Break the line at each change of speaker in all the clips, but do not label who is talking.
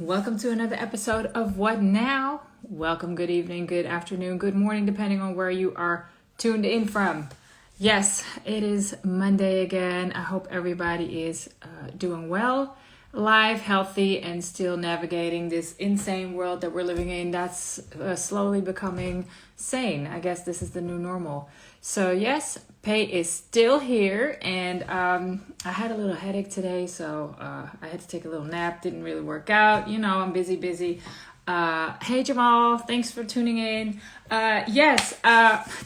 Welcome to another episode of What Now? Welcome, good evening, good afternoon, good morning, depending on where you are tuned in from. Yes, it is Monday again. I hope everybody is doing well, alive, healthy, and still navigating this insane world that we're living in that's slowly becoming sane. I guess this is the new normal. So yes, Pay is still here, and I had a little headache today, so I had to take a little nap. Didn't really work out. You know, I'm busy. Hey Jamal, thanks for tuning in. Yes,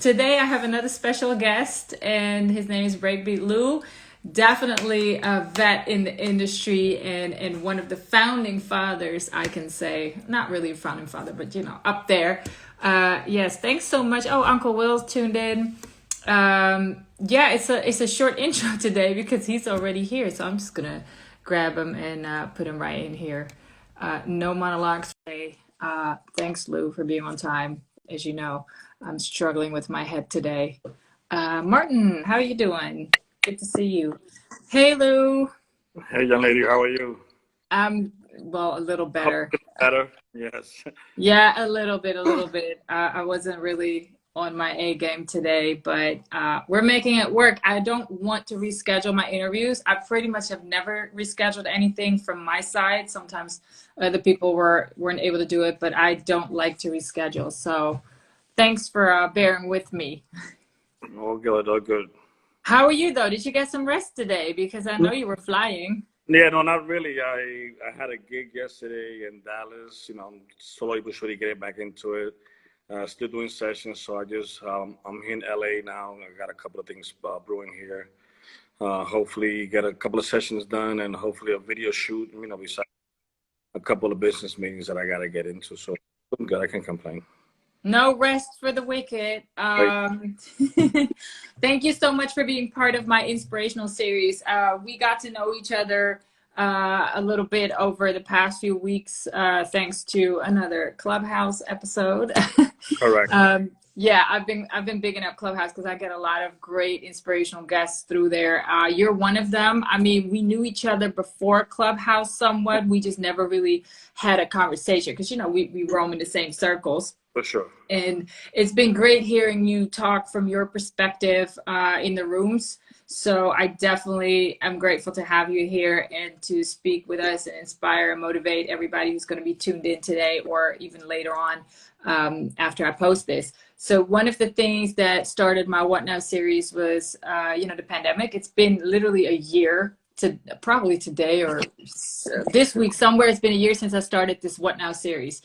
today I have another special guest, and his name is Breakbeat Lou. Definitely a vet in the industry and one of the founding fathers, I can say. Not really a founding father, but you know, up there. Yes, thanks so much. Oh, Uncle Will's tuned in. Yeah, it's a short intro today because he's already here, so I'm just gonna grab him and put him right in here. No monologues today. Thanks, Lou, for being on time. As you know, I'm struggling with my head today. Martin, how are you doing? Good to see you. Hey, Lou.
Hey, young lady, how are you?
I'm, well, a little better.
Better, yes.
Yeah, a little bit. I wasn't really on my A game today, but we're making it work. I don't want to reschedule my interviews. I pretty much have never rescheduled anything from my side. Sometimes other people weren't able to do it, but I don't like to reschedule. So thanks for bearing with me.
All good, all good.
How are you though? Did you get some rest today? Because I know you were flying.
Yeah, no, not really. I had a gig yesterday in Dallas. You know, I'm slowly but surely getting back into it. Still doing sessions, so I'm here in LA now. I got a couple of things brewing here. Hopefully get a couple of sessions done and hopefully a video shoot, you know, besides a couple of business meetings that I got to get into. So I'm good. I can't complain.
No rest for the wicked. Thank you so much for being part of my inspirational series. We got to know each other a little bit over the past few weeks, thanks to another Clubhouse episode.
Correct.
Yeah, I've been bigging up Clubhouse because I get a lot of great inspirational guests through there. You're one of them. I mean, we knew each other before Clubhouse somewhat. We just never really had a conversation because, you know, we roam in the same circles.
For sure.
And it's been great hearing you talk from your perspective in the rooms. So I definitely am grateful to have you here and to speak with us and inspire and motivate everybody who's going to be tuned in today or even later on after I post this. So one of the things that started my What Now series was, the pandemic. It's been literally a year to probably today or this week somewhere. It's been a year since I started this What Now series.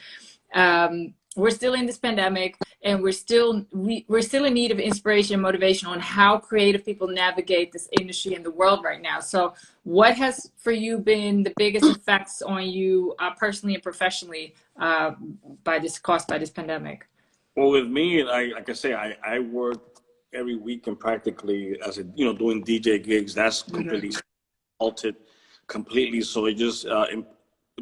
We're still in this pandemic, and we're still in need of inspiration and motivation on how creative people navigate this industry and the world right now. So what has for you been the biggest effects on you personally and professionally caused by this pandemic?
Well, with me, like I say, I work every weekend practically as doing DJ gigs. That's completely halted completely. So it just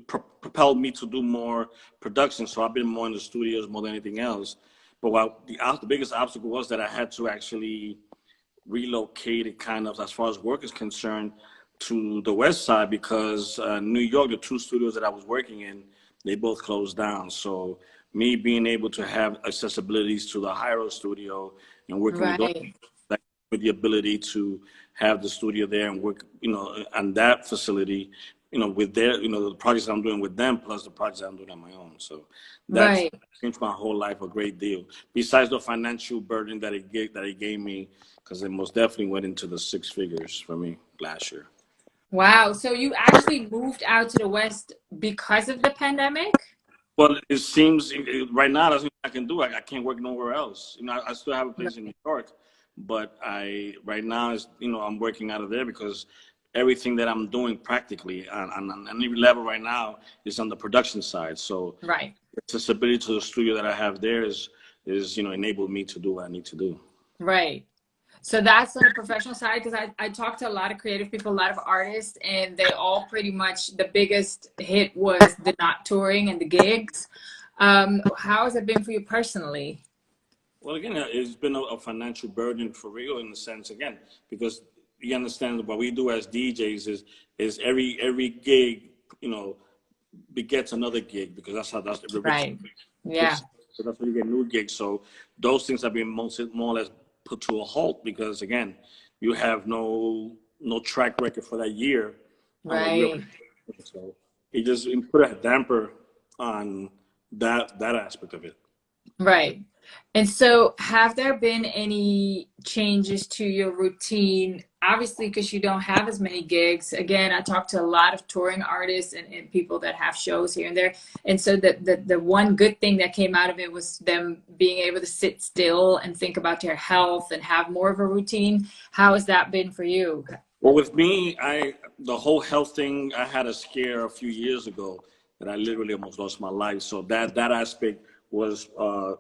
propelled me to do more production. So I've been more in the studios more than anything else. But the biggest obstacle was that I had to actually relocate it kind of, as far as work is concerned, to the West Side because New York, the two studios that I was working in, they both closed down. So me being able to have accessibilities to the Hyro studio and working with the ability to have the studio there and work, on that facility, with their, the projects I'm doing with them, plus the projects I'm doing on my own. So that's changed my whole life a great deal. Besides the financial burden that it gave me, because it most definitely went into the six figures for me last year.
Wow. So you actually moved out to the West because of the pandemic?
Well, it seems right now that's what I can do. I can't work nowhere else. I still have a place in New York, but right now I'm working out of there because everything that I'm doing practically on any level right now is on the production side. So accessibility to the studio that I have there is enabled me to do what I need to do. Right.
So that's on the professional side, because I talked to a lot of creative people, a lot of artists, and they all pretty much, the biggest hit was the not touring and the gigs. How has it been for you personally?
Well, again, it's been a financial burden for real in the sense, again, because you understand what we do as DJs is every gig, begets another gig, because that's the rich.
Right. Yeah.
So that's when you get new gigs. So those things have been more or less put to a halt, because again, you have no track record for that year on what you're.
Right.
So it put a damper on that aspect of it.
Right. And so, have there been any changes to your routine? Obviously, because you don't have as many gigs. Again, I talk to a lot of touring artists and people that have shows here and there. And so, the one good thing that came out of it was them being able to sit still and think about their health and have more of a routine. How has that been for you?
Well, with me, the whole health thing, I had a scare a few years ago that I literally almost lost my life. So that aspect was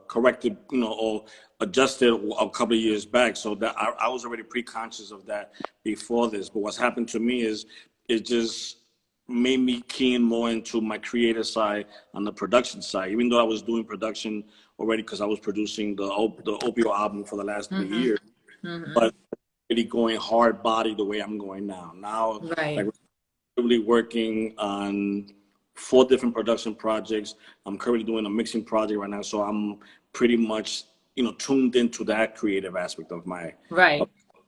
corrected, or adjusted a couple of years back. So that I was already pre-conscious of that before this. But what's happened to me is it just made me keen more into my creative side on the production side. Even though I was doing production already, because I was producing the Opio album for the last 3 years, but really going hard body the way I'm going now. Now,
Right.
like, really working on 4 different production projects. I'm currently doing a mixing project right now, so I'm pretty much tuned into that creative aspect of my
Right.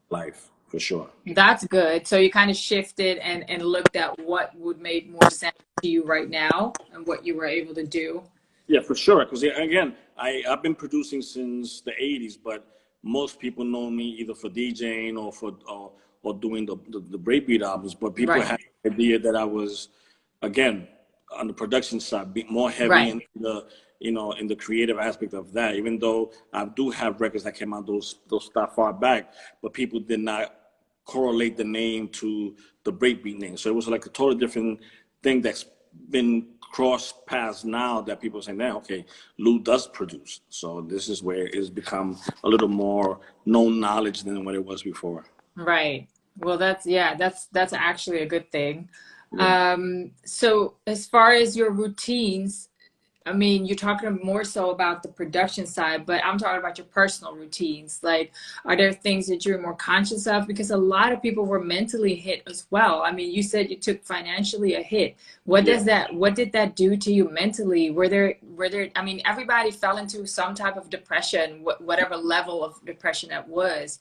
life, for sure.
That's good. So you kind of shifted and looked at what would make more sense to you right now and what you were able to do.
Yeah, for sure. Because again, I've been producing since the '80s, but most people know me either for DJing or doing the breakbeat albums. But people
Right.
had the idea that I was, again, on the production side, more heavy
Right.
in the in the creative aspect of that. Even though I do have records that came out those that far back, but people did not correlate the name to the breakbeat name. So it was like a totally different thing that's been crossed paths now, that people are saying, now, okay, Lou does produce. So this is where it's become a little more known knowledge than what it was before.
Right. Well, that's actually a good thing.
Yeah.
So as far as your routines, I mean, you're talking more so about the production side, but I'm talking about your personal routines. Like, are there things that you're more conscious of? Because a lot of people were mentally hit as well. I mean, you said you took financially a hit. What did that do to you mentally? Were there, I mean, everybody fell into some type of depression, whatever level of depression that was.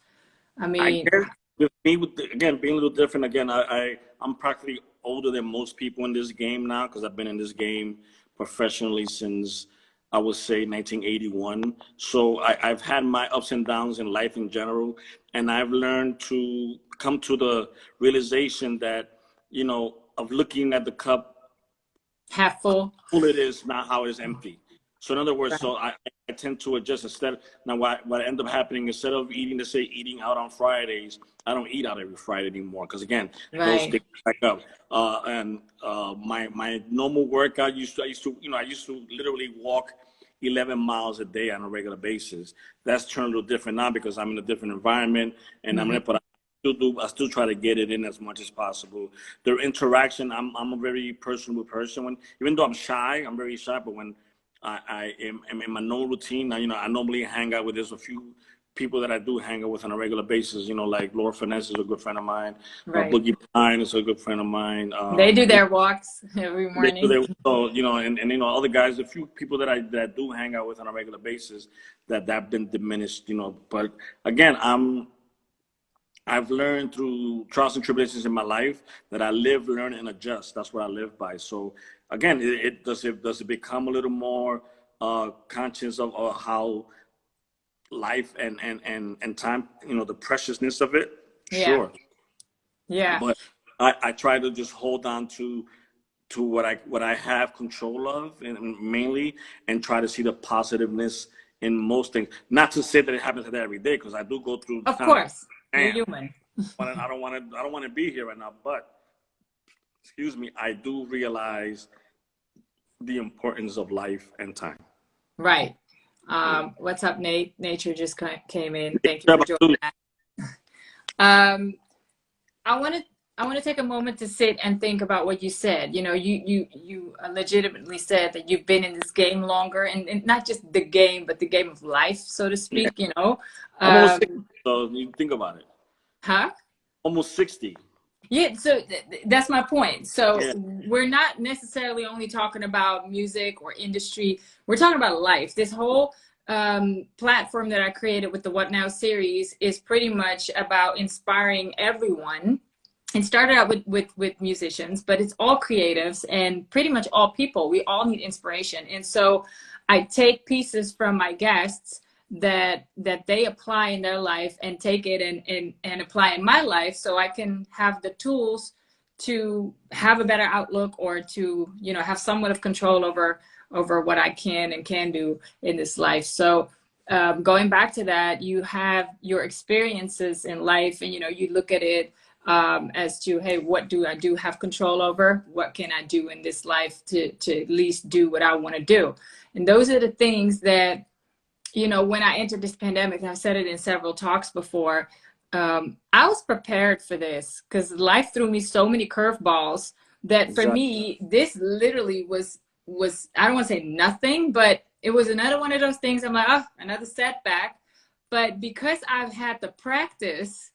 I
I
mean,
guess with me, again, being a little different, again, I'm practically older than most people in this game now, because I've been in this game professionally since, I would say, 1981. So I've had my ups and downs in life in general, and I've learned to come to the realization that, of looking at the cup
half full.
full it is, not how it is empty. So in other words,
Right.
so I tend to adjust. Instead, now what end up happening, instead of eating out on Fridays, I don't eat out every Friday anymore, because again, those
Right.
things back up. And my normal workout I used to literally walk 11 miles a day on a regular basis. That's turned a little different now, because I'm in a different environment, and I still try to get it in as much as possible. The interaction, I'm a very personable person. Even though I'm very shy, but when I am in my normal routine, I normally hang out with, there's a few people that I do hang out with on a regular basis, like Laura Finesse is a good friend of mine,
Right.
Boogie Pine is a good friend of mine.
They do their walks every
They do
morning.
their, so, and other guys, a few people that I do hang out with on a regular basis, that been diminished, but again, I've learned through trials and tribulations in my life that I live, learn, and adjust. That's what I live by. So again, does it become a little more conscious of how life and time, the preciousness of it?
Yeah.
Sure.
Yeah.
But I try to just hold on to what I have control of, and mainly, and try to see the positiveness in most things. Not to say that it happens to that every day, because I do go through
Of
times.
course. You're
Damn,
human.
I don't want to be here right now. But excuse me, I do realize the importance of life and time.
Right.
Yeah.
What's up, Nate? Nature just came in. Thank you
Yeah,
for joining that. Um, I want to take a moment to sit and think about what you said. You legitimately said that you've been in this game longer, and not just the game, but the game of life, so to
yeah.
speak.
I'm almost 60, so you think about it.
Huh?
Almost 60.
Yeah, so that's my point. So
Yeah,
we're not necessarily only talking about music or industry. We're talking about life. This whole platform that I created with the What Now series is pretty much about inspiring everyone. It started out with musicians, but it's all creatives and pretty much all people. We all need inspiration. And so I take pieces from my guests that they apply in their life and take it and apply in my life, so I can have the tools to have a better outlook, or to, you know, have somewhat of control over what I can and can do in this life. So going back to that, you have your experiences in life, and you know, you look at it as to, hey, what do I do have control over? What can I do in this life to at least do what I want to do? And those are the things that, you know, when I entered this pandemic, and I've said it in several talks before, I was prepared for this because life threw me so many curveballs that for
exactly.
me, this literally was, I don't want to say nothing, but it was another one of those things. I'm like, oh, another setback. But because I've had the practice,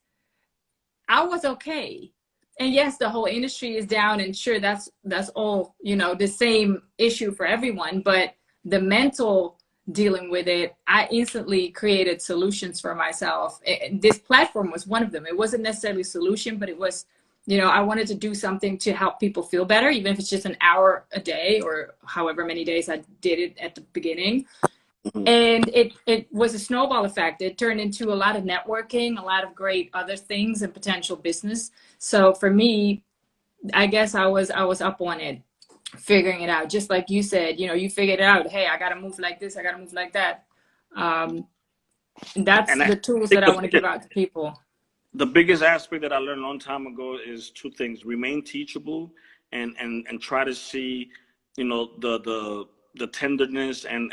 I was okay. And yes, the whole industry is down, and sure, that's all, you know, the same issue for everyone. But the mental dealing with it, I instantly created solutions for myself. This platform was one of them. It wasn't necessarily a solution, but it was, you know, I wanted to do something to help people feel better, even if it's just an hour a day or however many days I did it at the beginning.
Mhm.
And it was a snowball effect. It turned into a lot of networking, a lot of great other things and potential business. So for me, I guess I was up on it, figuring it out. Just like you said, you know, you figured it out. Hey, I got to move like this. I got to move like that. That's
And I
the tools
think
that I want to give out to people.
the biggest aspect that I learned a long time ago is two things: remain teachable, and try to see, you know, the tenderness and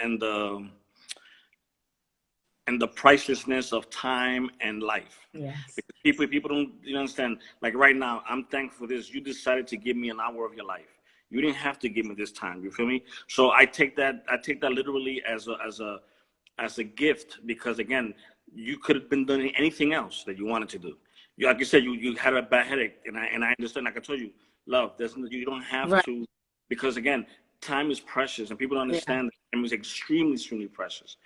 the pricelessness of time and life.
Yes.
Because people don't, you understand. Like right now, I'm thankful for this. You decided to give me an hour of your life. You didn't have to give me this time. You feel me? So I take that literally as a gift, because again, you could have been doing anything else that you wanted to do. You, like you said, you had a bad headache, and I understand. Like I told you, love, you don't have
Right.
to, because again, time is precious, and people don't
Yeah.
understand that time is extremely precious,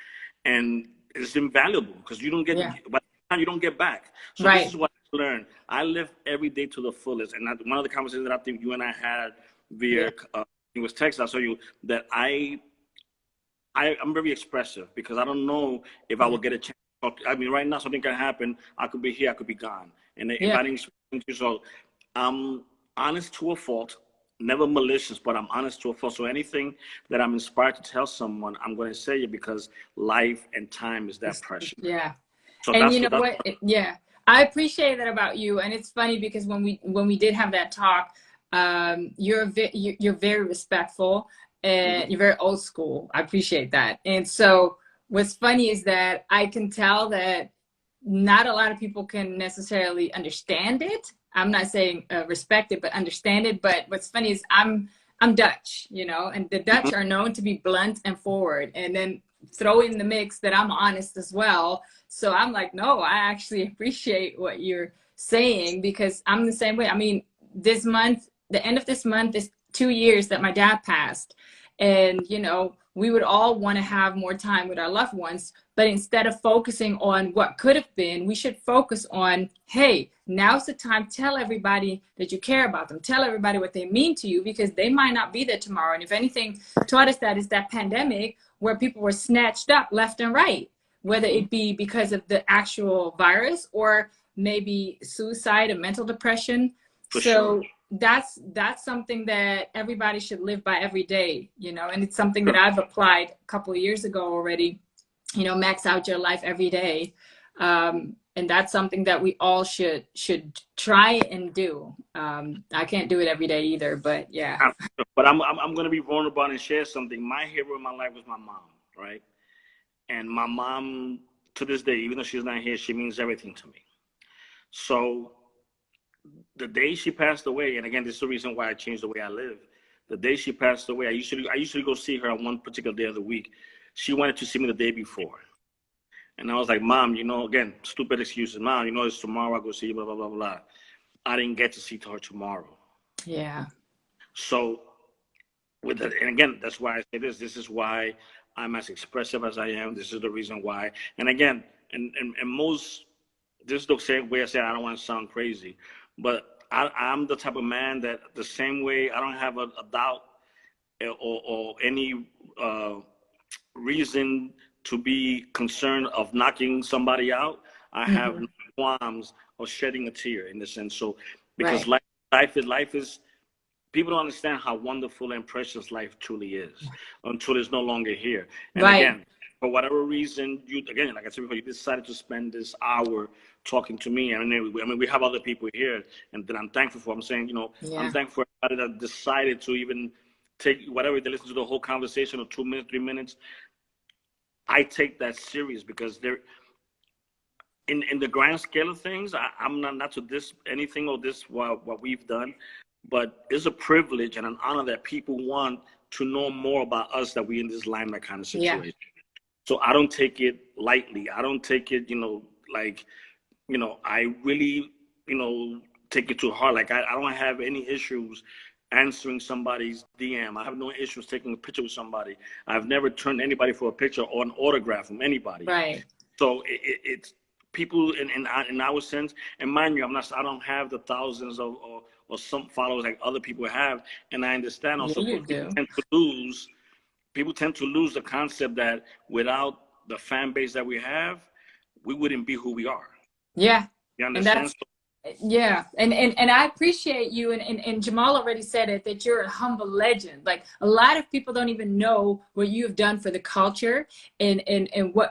and it's invaluable because you don't get,
Yeah.
by the time you don't get back. So this
Right.
is what I learned. I live every day to the fullest, and one of the conversations that I think you and I had
Yeah.
via it was text. I saw you that I'm very expressive because I don't know if I
Yeah.
will get a chance to talk. I mean, right now something can happen. I could be here, I could be gone, and if
Yeah.
I didn't speak to you, so I'm honest to a fault. Never malicious, but I'm honest to a fault. So anything that I'm inspired to tell someone, I'm going to say it because life and time is that precious.
Yeah.
So
And you
that's
know
what that's.
what? Yeah, I appreciate that about you. And it's funny because when we did have that talk, you're very respectful
Mhm.
and you're very old school. I appreciate that. And so what's funny is that I can tell that not a lot of people can necessarily understand it. I'm not saying respect it, but understand it. But what's funny is I'm Dutch, you know, and the
Mhm.
Dutch are known to be blunt and forward. And then throw in the mix that I'm honest as well. So I'm like, no, I actually appreciate what you're saying because I'm the same way. I mean, this month, the end of this month is 2 years that my dad passed. And, you know, we would all want to have more time with our loved ones. But instead of focusing on what could have been, we should focus on, hey, now's the time. Tell everybody that you care about them. Tell everybody what they mean to you because they might not be there tomorrow. And if anything taught us that is that pandemic where people were snatched up left and right, whether
Mhm.
it be because of the actual virus or maybe suicide and mental depression.
For sure.
So that's something that everybody should live by every day, you know, and it's something that
Sure.
I've applied a couple of years ago already, you know, max out your life every day. And that's something that we all should try and do. I can't do it every day either, but yeah.
But I'm going to be vulnerable and share something. My hero in my life was my mom, right? And my mom, to this day, even though she's not here, she means everything to me. So the day she passed away, and again, this is the reason why I changed the way I live. The day she passed away, I usually go see her on one particular day of the week. She wanted to see me the day before, and I was like, "Mom, you know, again, stupid excuses. Mom, you know, it's tomorrow. I go see you. Blah blah blah blah." I didn't get to see her tomorrow.
Yeah.
So with that, and again, that's why I say this. This is why I'm as expressive as I am. This is the reason why. And again, and most, this is the same way I say I don't want to sound crazy, but I'm the type of man that the same way I don't have a doubt or any reason to be concerned of knocking somebody out. I have no qualms of shedding a tear in the sense. So because life is people don't understand how wonderful and precious life truly is until it's no longer here. And again, for whatever reason, you again, like I said before, you decided to spend this hour talking to me. I mean, we have other people here, and that I'm thankful for. I'm saying, I'm thankful for everybody that decided to even take whatever they listen to the whole conversation of 2 minutes, 3 minutes. I take that serious because they're in the grand scale of things. I'm not to this anything or this what we've done. But it's a privilege and an honor that people want to know more about us, that we're in this limelight kind of situation. Yeah. So I don't take it lightly. I don't take it, I really, take it too hard. Like I don't have any issues answering somebody's DM. I have no issues taking a picture with somebody. I've never turned anybody for a picture or an autograph from anybody.
Right.
So it's people in our sense, and mind you, I don't have the thousands of or some followers like other people have, and I understand also.
Yeah,
people tend to lose the concept that without the fan base that we have, we wouldn't be who we are.
Yeah.
You understand?
And I appreciate you, and Jamal already said it, that you're a humble legend. Like a lot of people don't even know what you've done for the culture and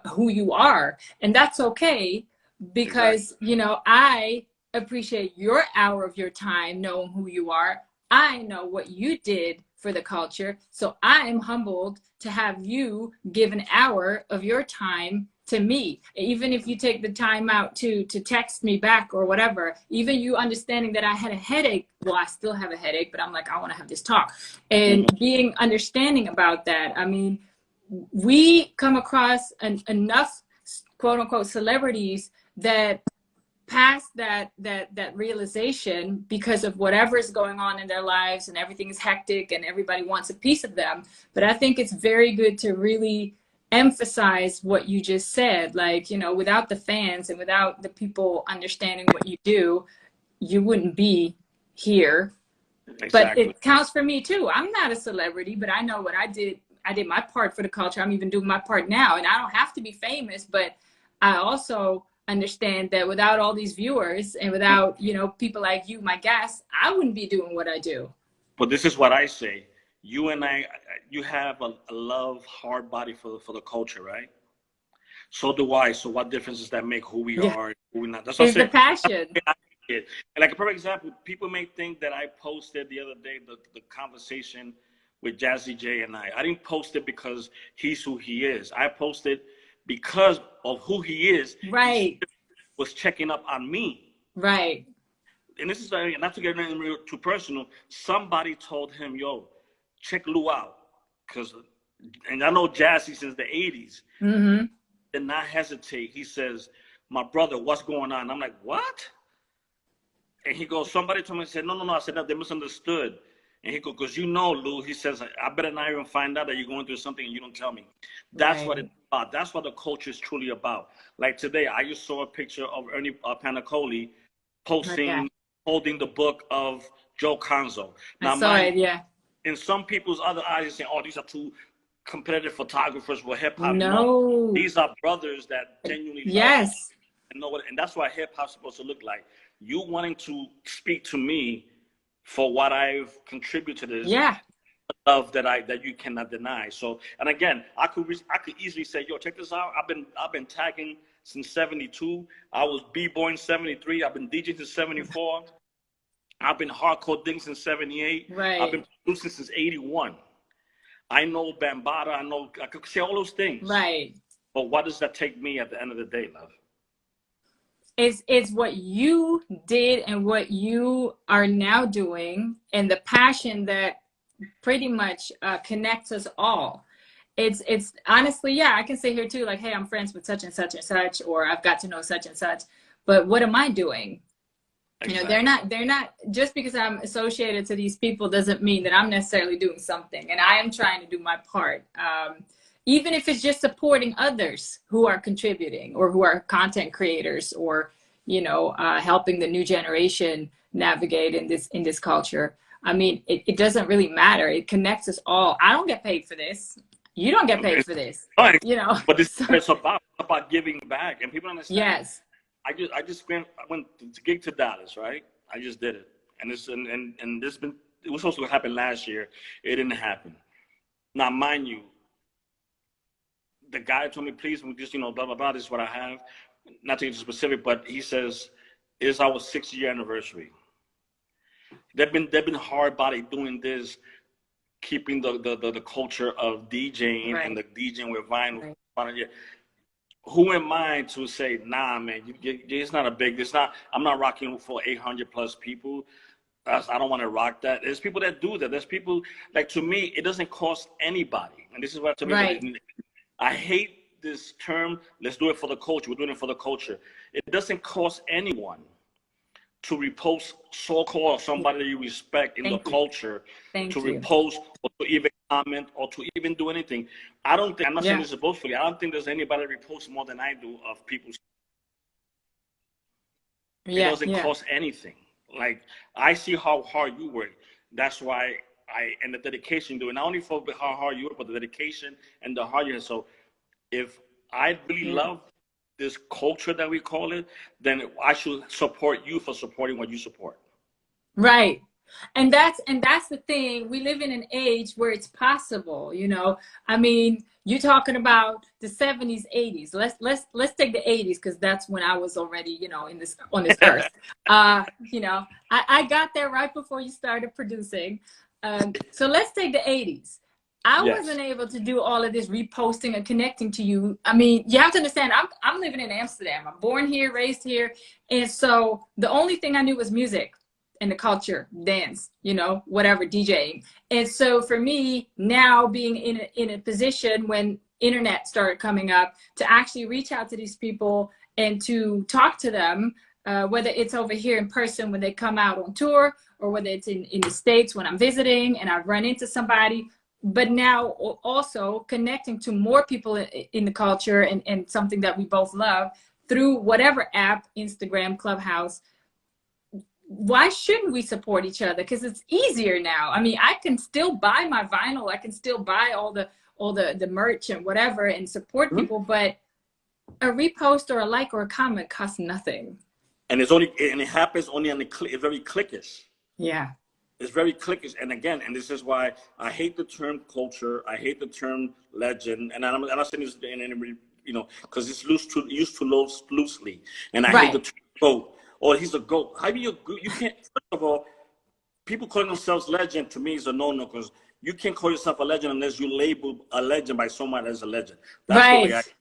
who you are, and that's okay, because I appreciate your hour of your time knowing who you are. I know what you did for the culture, so I am humbled to have you give an hour of your time to me, even if you take the time out to text me back or whatever. Even you understanding that I had a headache. Well, I still have a headache, but I'm like, I want to have this talk, and being understanding about that. I mean, we come across enough quote unquote celebrities that past that realization because of whatever is going on in their lives, and everything is hectic and everybody wants a piece of them. But I think it's very good to really emphasize what you just said. Like, without the fans and without the people understanding what you do, you wouldn't be here. Exactly. But it counts for me too. I'm not a celebrity, but I know what I did. I did my part for the culture. I'm even doing my part now, and I don't have to be famous, but I also understand that without all these viewers and without, people like you, my guests, I wouldn't be doing what I do.
But this is what I say. You and I, you have a love, hard body for the culture, right? So do I. So what difference does that make who we are, who we're not? That's what
it's the passion.
And like a perfect example, people may think that I posted the other day the conversation with Jazzy J and I didn't post it because he's who he is. I posted because of who he is.
Right.
He was checking up on me.
Right.
And this is not to get too personal. Somebody told him, yo, check Lou out. And I know Jazzy since the 80s.
Mm-hmm.
Did not hesitate. He says, my brother, what's going on? I'm like, what? And he goes, somebody told me, I said, no. I said, no, they misunderstood. And he goes, because Lou, he says, I better not even find out that you're going through something and you don't tell me. That's what it's about. That's what the culture is truly about. Like today, I just saw a picture of Ernie Panacoli posting, holding the book of Joe Conzo. Now,
I saw it, yeah.
In some people's other eyes, saying, oh, these are two competitive photographers with hip-hop.
No.
These are brothers that genuinely love and know what, and that's what hip-hop's supposed to look like. You wanting to speak to me for what I've contributed to this love that you cannot deny. So, and again, I could easily say, yo, check this out. I've been tagging since '72. I was b-boying '73. I've been DJing since '74. I've been hardcore ding since '78.
Right.
I've been producing since '81. I know Bambaataa. I could say all those things.
Right.
But what does that take me at the end of the day, love?
It's what you did and what you are now doing, and the passion that pretty much connects us all. It's honestly, I can say here too, like, hey, I'm friends with such and such and such, or I've got to know such and such. But what am I doing? You know,
Exactly.
they're not, just because I'm associated to these people doesn't mean that I'm necessarily doing something. And I am trying to do my part. Even if it's just supporting others who are contributing or who are content creators, or, helping the new generation navigate in this culture. I mean, it doesn't really matter. It connects us all. I don't get paid for this. You don't get paid
It's
for this,
fine, but this is
So,
what it's about giving back, and people understand.
yes.
I went to gig to Dallas, right? I just did it, and this been it was supposed to happen last year. It didn't happen. Now, mind you, the guy told me, please, we just blah blah blah. This is what I have. Not to get specific, but he says it's our 6-year anniversary. They've been hard body doing this, keeping the culture of DJing and
Right.
the DJing with vinyl.
Right.
Who am I to say, nah, man, it's not a big, it's not, I'm not rocking for 800 plus people. I don't want to rock that. There's people that do that. There's people, like, to me, it doesn't cost anybody. And this is what, to me,
Right.
I hate this term, let's do it for the culture. We're doing it for the culture. It doesn't cost anyone to repost so-called somebody that you respect in the
Thank you.
culture, to
Thank you.
repost or to even comment or to even do anything. I'm not saying
Yeah.
this boastfully. I don't think there's anybody that reposts more than I do of people. It
Yeah.
doesn't
Yeah.
cost anything. Like, I see how hard you work. That's why and the dedication do it. Not only for how hard you work, but the dedication and the hard you. So if I really
Yeah.
love this culture that we call it, then I should support you for supporting what you support.
Right. And that's the thing. We live in an age where it's possible. I mean, you're talking about the 70s, 80s. Let's take the 80s, because that's when I was already, in this on this earth. I got there right before you started producing. So let's take the 80s. I
Yes.
wasn't able to do all of this reposting and connecting to you. I mean, you have to understand, I'm living in Amsterdam. I'm born here, raised here. And so the only thing I knew was music and the culture, dance, whatever, DJing. And so for me, now being in a position when internet started coming up, to actually reach out to these people and to talk to them, whether it's over here in person when they come out on tour, or whether it's in the States when I'm visiting and I run into somebody, but now also connecting to more people in the culture, and something that we both love through whatever app, Instagram, Clubhouse. Why shouldn't we support each other? Because it's easier now. I mean, I can still buy my vinyl. I can still buy all the merch and whatever and support
Mhm.
people, but a repost or a like or a comment costs nothing.
And it happens only on it's very clickish.
Yeah.
It's very clickish. And again, and this is why I hate the term culture. I hate the term legend. And I'm not saying this in any, because it's used to loosely. And I hate the
Right.
term GOAT. Or he's a GOAT. How do you can't, first of all, people calling themselves legend to me is a no-no, because you can't call yourself a legend unless you label a legend by someone as a legend. That's the way
Right.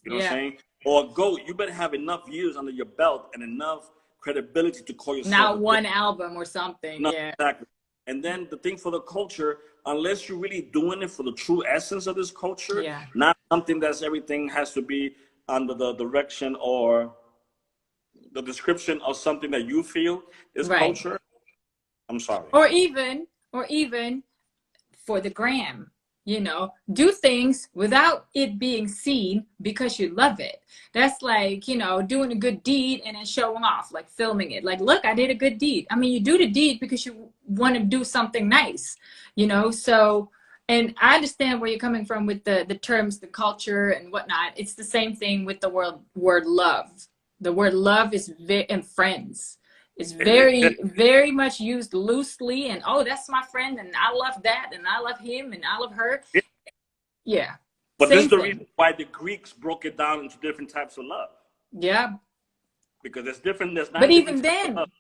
you know what I'm
Yeah.
saying? Or a GOAT, you better have enough years under your belt and enough credibility to call yourself a
Not
GOAT.
one album or something.
No,
Yeah.
exactly. And then the thing for the culture, unless you're really doing it for the true essence of this culture,
Yeah.
not something that's everything has to be under the direction or the description of something that you feel is
Right.
culture, I'm sorry.
Or even for the gram, do things without it being seen because you love it. That's like, doing a good deed and then showing off, like filming it. Like, look, I did a good deed. I mean, you do the deed because you want to do something nice, so, and I understand where you're coming from with the terms, the culture and whatnot. It's the same thing with the word love. The word love is and friends. It's very, very much used loosely, and oh, that's my friend, and I love that, and I love him, and I love her. Yeah,
But this is
same
the
thing.
reason why the Greeks broke it down into different types of love.
Yeah,
Because there's
but
9 different
even
types of
then,
love.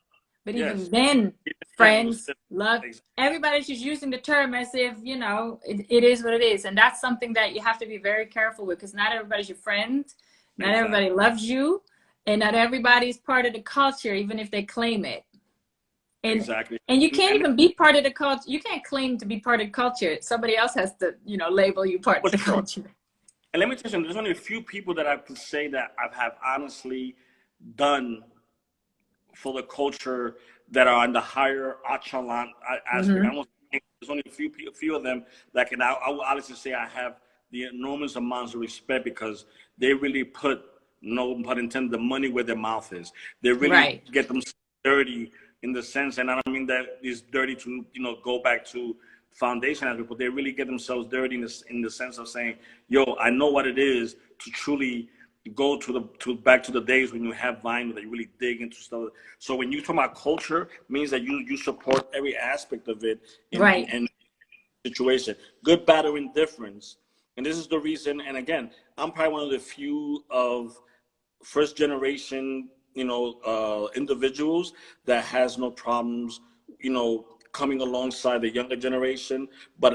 Yes. Then it was
friends, love. Everybody's just using the term as if it is what it is, and that's something that you have to be very careful with, because not everybody's your friend, not
exactly.
everybody loves you, and not everybody's part of the culture, even if they claim it.
Exactly.
And you can't even be part of the culture. You can't claim to be part of the culture. Somebody else has to, label you part of the
Sure.
culture.
And let me tell you something, there's only a few people that I could say that I have honestly done for the culture that are in the higher echelon aspect. I don't think there's only a few of them that can. I will honestly say I have the enormous amounts of respect because they really put, no pun intended, the money where their mouth is. They really get them dirty in the sense, and I don't mean that it's dirty to go back to foundation as people. They really get themselves dirty in the sense of saying, "Yo, I know what it is to truly go to back to the days when you have vinyl that you really dig into stuff." So when you talk about culture, means that you support every aspect of it in situation, good, bad, or indifference. And this is the reason. And again, I'm probably one of the few of first generation, individuals that has no problems, coming alongside the younger generation. But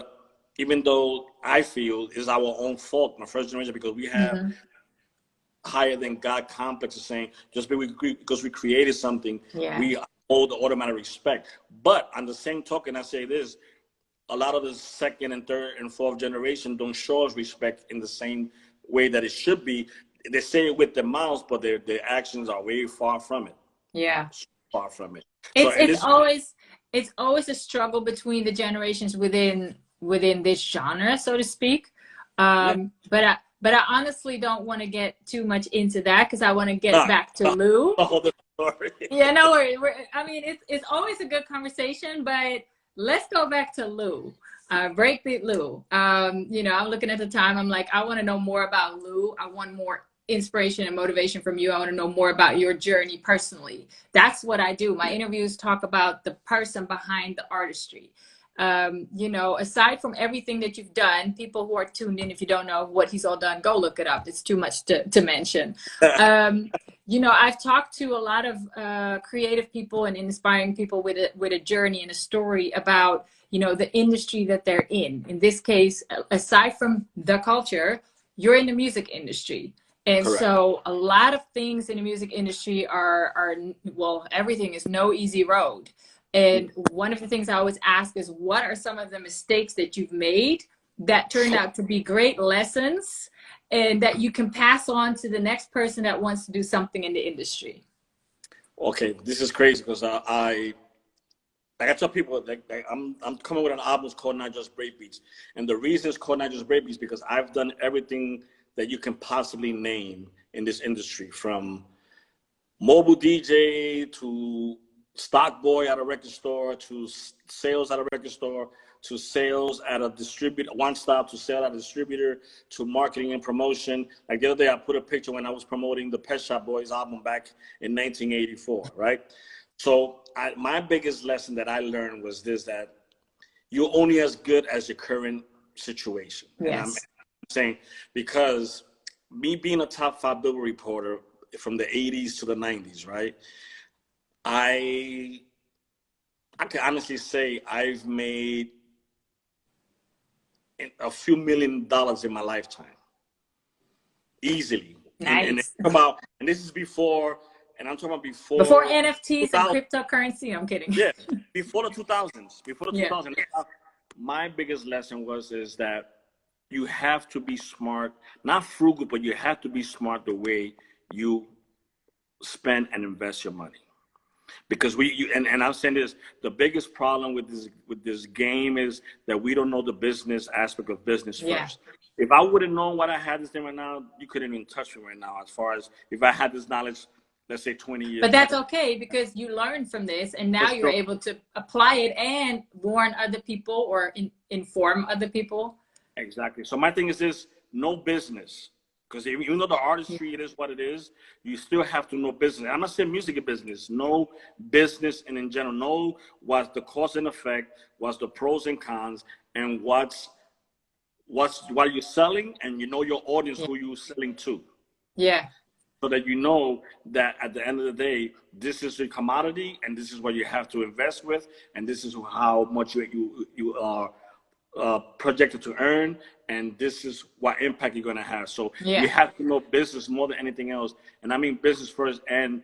even though I feel it's our own fault, my first generation, because we have higher than God complex of saying just because we created something, we hold the automatic respect. But on the same token, I say this: a lot of the second and third and fourth generation don't show us respect in the same way that it should be. They say it with their mouths, but their actions are way far from it.
Yeah,
far from it.
It's always a struggle between the generations within this genre, so to speak. But I honestly don't want to get too much into that because I want to get back to Lou. Yeah, no worries. I mean, it's always a good conversation, but let's go back to Lou. Breakbeat Lou. I'm looking at the time. I'm like, I want to know more about Lou. I want more inspiration and motivation from you. I want to know more about your journey personally. That's what I do. My interviews talk about the person behind the artistry. Aside from everything that you've done, people who are tuned in, if you don't know what he's all done, go look it up. It's too much to mention. I've talked to a lot of creative people and inspiring people with a journey and a story about, the industry that they're in. In this case, aside from the culture, you're in the music industry. And
Correct.
So a lot of things in the music industry are everything is no easy road. And one of the things I always ask is, what are some of the mistakes that you've made that turned out to be great lessons and that you can pass on to the next person that wants to do something in the industry?
Okay, this is crazy because I tell people I'm coming with an album called Not Just Breakbeats, and the reason it's called Not Just Breakbeats is because I've done everything that you can possibly name in this industry, from mobile DJ to stock boy at a record store, to sales at a record store, to sales at a distributor, one stop, to sale at a distributor, to marketing and promotion. Like the other day, I put a picture when I was promoting the Pet Shop Boys album back in 1984, right? So my biggest lesson that I learned was this: that you're only as good as your current situation.
Yes.
And I'm saying, because me being a top 5 Billboard reporter from the 80s to the 90s, right? I can honestly say I've made a few $1 million in my lifetime, easily.
Nice.
And this is before, and I'm talking about
before NFTs and cryptocurrency. I'm kidding.
Yeah, before the 2000s. Before the 2000s. My biggest lesson is that you have to be smart, not frugal, but you have to be smart the way you spend and invest your money. Because and I'm saying this, the biggest problem with this game is that we don't know the business aspect of business first. If I would have known what I had this thing right now, you couldn't even touch me right now. As far as if I had this knowledge, let's say 20 years.
But that's okay, because you learned from this, and now you're able to apply it and warn other people or inform other people.
Exactly. So my thing is this: no business. Because even though the artistry, it is what it is, you still have to know business. I'm not saying music business. Know business, and in general, know what's the cause and effect, what's the pros and cons, and what you're selling, and you know your audience, who you're selling to.
Yeah.
So that you know that at the end of the day, this is your commodity, and this is what you have to invest with, and this is how much you are projected to earn, and this is what impact you're going to have. So you have to know business more than anything else, and I mean business first, and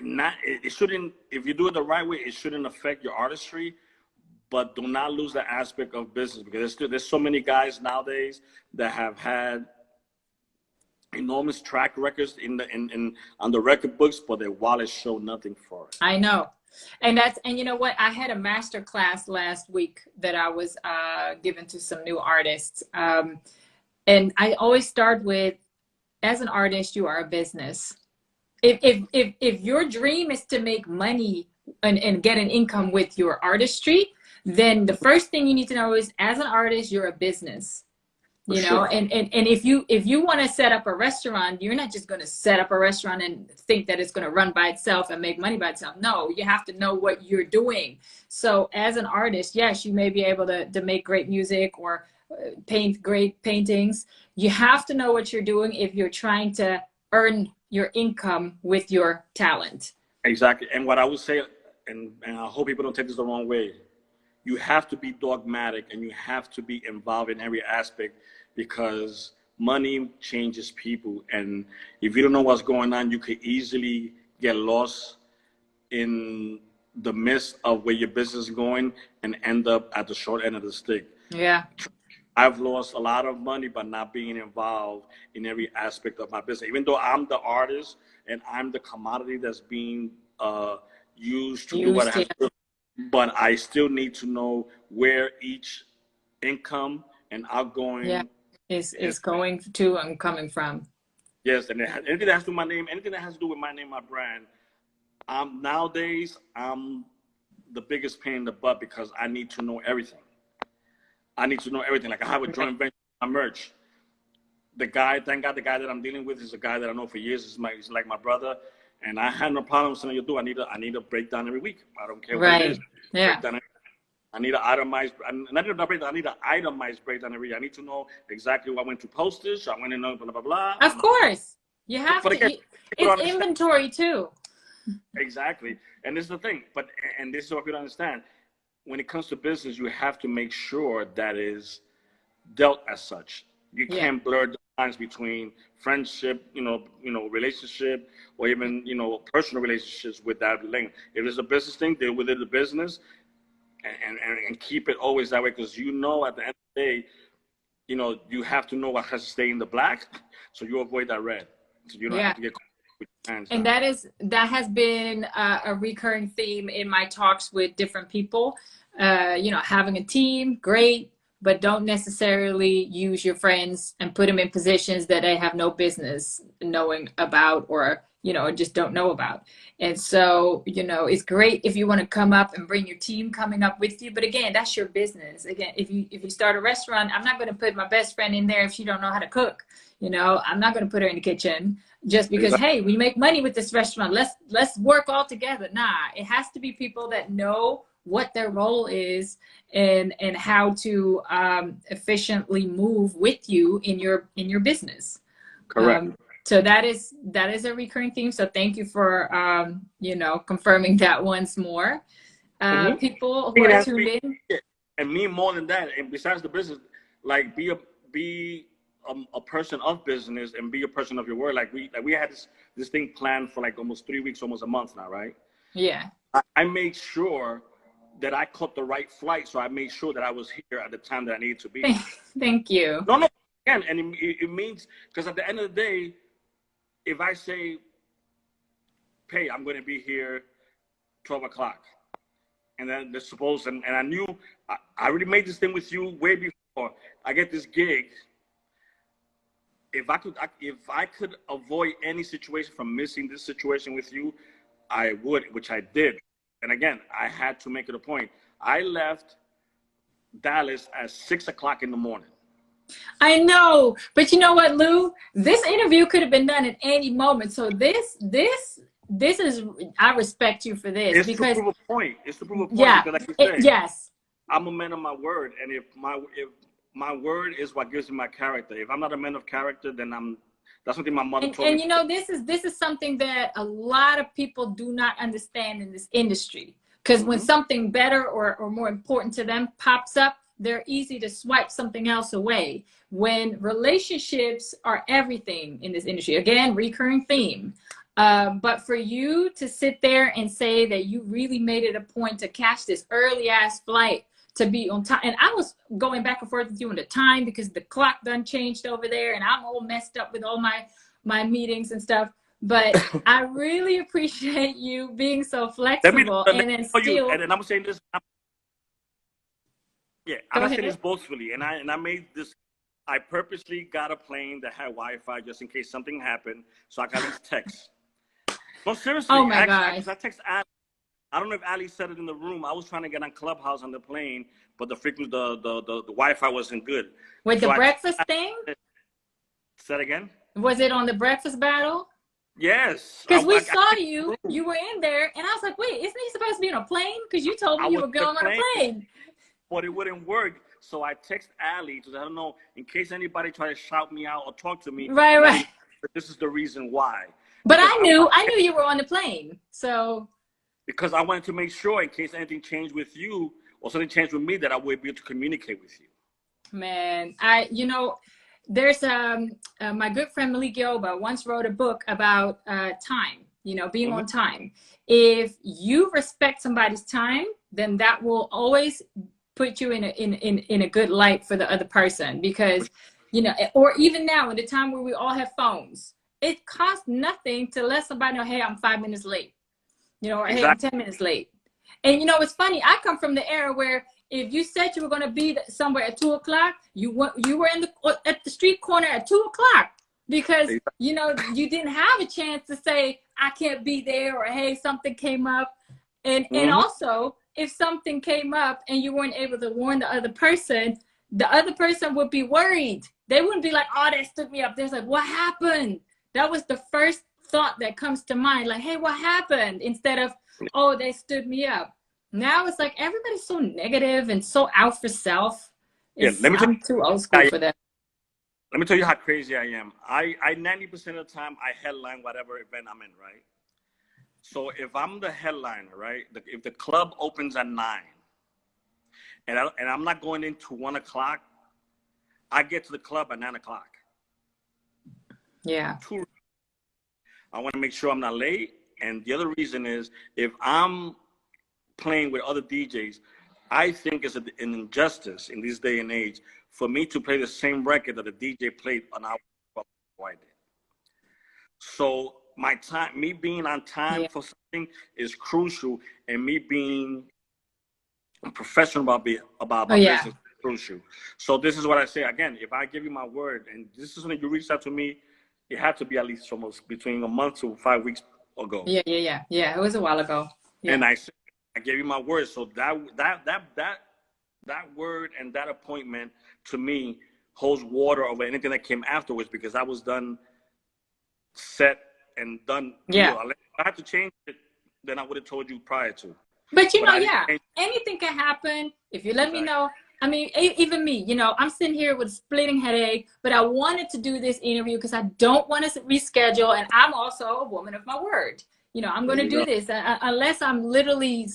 not, it shouldn't, if you do it the right way, it shouldn't affect your artistry, but do not lose the aspect of business, because there's so many guys nowadays that have had enormous track records on the record books, but their wallets show nothing for it.
I know. And you know what? I had a master class last week that I was given to some new artists. And I always start with, as an artist, you are a business. If your dream is to make money and get an income with your artistry, then the first thing you need to know is, as an artist, you're a business. You know, and if you want to set up a restaurant, you're not just going to set up a restaurant and think that it's going to run by itself and make money by itself. No, you have to know what you're doing. So as an artist, yes, you may be able to make great music or paint great paintings. You have to know what you're doing if you're trying to earn your income with your talent.
Exactly. And what I would say, and I hope people don't take this the wrong way, you have to be dogmatic and you have to be involved in every aspect, because money changes people. And if you don't know what's going on, you could easily get lost in the midst of where your business is going and end up at the short end of the stick.
Yeah.
I've lost a lot of money by not being involved in every aspect of my business. Even though I'm the artist and I'm the commodity that's being used to do what I have to do, but I still need to know where each income and outgoing
is going to and coming from.
Yes, and anything that has to do with my name, anything that has to do with my name, my brand. Nowadays, I'm the biggest pain in the butt because I need to know everything. I need to know everything. Like, I have a joint venture on merch. Thank God, the guy that I'm dealing with is a guy that I know for years. He's like my brother. And I had no problem saying, I need a breakdown every week. I don't care what it is.
Yeah.
I need an itemized, I need an itemized breakdown every year. I need to know exactly what I went to postage. I went in, blah, blah, blah.
Of course. You have to. Again, it's inventory too.
Exactly. And this is the thing. And this is what people understand. When it comes to business, you have to make sure that is dealt as such. You can't blur the lines between friendship, relationship, or even, personal relationships with that link. If it's a business thing, deal with it as a business and keep it always that way. Because at the end of the day, you have to know what has to stay in the black, so you avoid that red. So you don't have to get with your hands
and
down.
that has been a recurring theme in my talks with different people. Having a team, great, but don't necessarily use your friends and put them in positions that they have no business knowing about, or just don't know about. And so, it's great if you want to come up and bring your team coming up with you. But again, that's your business. Again, if you start a restaurant, I'm not going to put my best friend in there if she don't know how to cook. I'm not going to put her in the kitchen just because, hey, we make money with this restaurant. Let's work all together. Nah, it has to be people that know what their role is and how to efficiently move with you in your business.
Correct.
So that is a recurring theme. So thank you for confirming that once more. People who are tuned in,
and me more than that. And besides the business, like be a person of business and be a person of your word. Like we had this thing planned for like almost 3 weeks, almost a month now, right?
Yeah.
I made sure that I caught the right flight, so I made sure that I was here at the time that I needed to be.
Thank you.
No, again, and it means, because at the end of the day, if I say, hey, I'm going to be here 12 o'clock, and then and I knew, I already made this thing with you way before I get this gig. If I could avoid any situation from missing this situation with you, I would, which I did. And again, I had to make it a point. I left Dallas at 6 o'clock in the morning.
I know, but you know what, Lou? This interview could have been done at any moment. So this is, I respect you for this.
It's
because
to prove a point. It's to prove a point.
Yeah.
Because like you say,
yes.
I'm a man of my word, and if my word is what gives me my character. If I'm not a man of character, then that's something my mother told me.
And this is something that a lot of people do not understand in this industry. Because when something better or more important to them pops up, they're easy to swipe something else away. When relationships are everything in this industry, again, recurring theme. But for you to sit there and say that you really made it a point to catch this early ass flight to be on time. And I was going back and forth with you on the time because the clock done changed over there and I'm all messed up with all my my meetings and stuff. But I really appreciate you being so
Let me
flexible and then
tell you,
still.
and I'm saying this. Yeah, I'm not saying this boastfully, and I made this. I purposely got a plane that had Wi-Fi just in case something happened, so I got these texts. No, seriously.
Oh my
actually,
gosh.
I text Ali. I don't know if Ali said it in the room. I was trying to get on Clubhouse on the plane, but the freaking the Wi-Fi wasn't good.
With
So
the breakfast thing?
Say that again?
Was it on the breakfast battle?
Yes.
Because we saw you were in there, and I was like, wait, isn't he supposed to be on a plane? Because you told me you were going on a plane.
But it wouldn't work. So I text Ali to let her know in case anybody try to shout me out or talk to me.
Right.
This is the reason why.
But I knew you were on the plane. So
because I wanted to make sure in case anything changed with you or something changed with me that I would be able to communicate with you.
Man, there's my good friend Malik Yoba once wrote a book about time, being on time. If you respect somebody's time, then that will always put you in a good light for the other person, because or even now in the time where we all have phones, it costs nothing to let somebody know, hey, I'm 5 minutes late, or hey, I'm 10 minutes late. And it's funny, I come from the era where if you said you were going to be somewhere at 2 o'clock, you were at the street corner at 2 o'clock, because you didn't have a chance to say I can't be there, or hey, something came up. And also, if something came up and you weren't able to warn the other person would be worried. They wouldn't be like, oh, they stood me up. They're like, what happened? That was the first thought that comes to mind. Like, hey, what happened? Instead of, oh, they stood me up. Now it's like everybody's so negative and so out for self. I'm too old school for that.
Let me tell you how crazy I am. I 90% of the time I headline whatever event I'm in, right? So if I'm the headliner, right? If the club opens at 9, and I'm not going into 1 o'clock, I get to the club at 9 o'clock.
Yeah.
I want to make sure I'm not late, and the other reason is if I'm playing with other DJs, I think it's an injustice in this day and age for me to play the same record that the DJ played an hour before I did. So my time, me being on time for something is crucial, and me being professional about my business is crucial. So this is what I say again: if I give you my word, and this is when you reached out to me, it had to be at least almost between a month to 5 weeks ago.
Yeah. It was a while ago. Yeah.
And I gave you my word. So that word and that appointment to me holds water over anything that came afterwards, because I was done, set and done.
Yeah.
If I had to change it, then I would have told you prior to.
But anything can happen if you let me know. I mean, even me, I'm sitting here with a splitting headache, but I wanted to do this interview because I don't want to reschedule, and I'm also a woman of my word. I'm going to do this unless I'm literally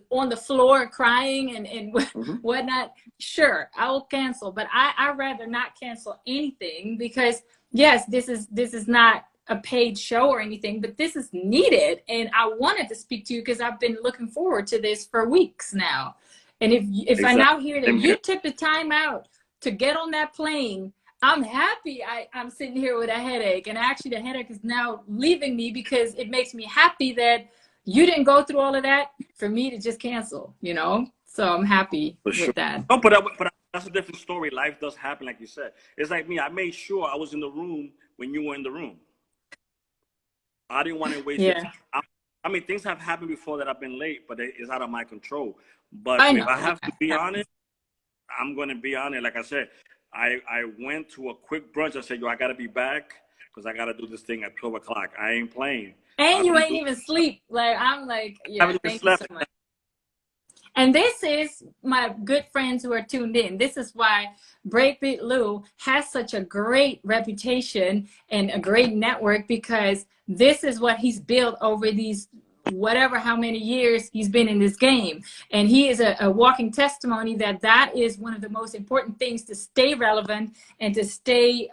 on the floor crying and whatnot. Sure, I will cancel, but I'd rather not cancel anything, because yes, this is not a paid show or anything, but this is needed, and I wanted to speak to you because I've been looking forward to this for weeks now. And if I now hear that you took the time out to get on that plane, I'm happy. I'm sitting here with a headache, and actually the headache is now leaving me, because it makes me happy that you didn't go through all of that for me to just cancel, So I'm happy with that.
No, but that's a different story. Life does happen, like you said. It's like me. I made sure I was in the room when you were in the room. I didn't want to waste your time. I mean, things have happened before that I've been late, but it's out of my control. But if I have to be on it, I'm going to be on it. Like I said, I went to a quick brunch. I said, I got to be back because I got to do this thing at 12 o'clock. I ain't playing.
And you ain't even sleep. I'm like, thank you so much. And this is my good friends who are tuned in. This is why Breakbeat Lou has such a great reputation and a great network, because this is what he's built over these how many years he's been in this game. And he is a walking testimony that is one of the most important things to stay relevant and to stay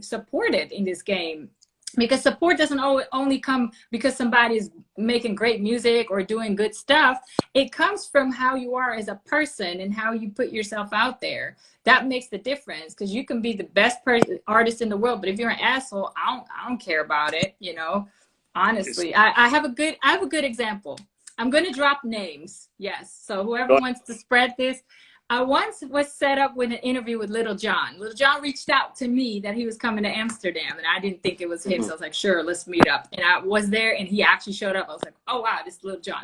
supported in this game. because support doesn't only come because somebody's making great music or doing good stuff. It comes from how you are as a person and how you put yourself out there. That makes the difference, because you can be the best artist in the world, but if you're an asshole, I don't care about it, you know. Honestly, I have a good example. I'm going to drop names. Yes. So whoever wants to spread this, I once was set up with an interview with Little John. Little John reached out to me that he was coming to Amsterdam, and I didn't think it was him. So I was like, sure, let's meet up. And I was there, and he actually showed up. I was like, oh, wow, this is Little John.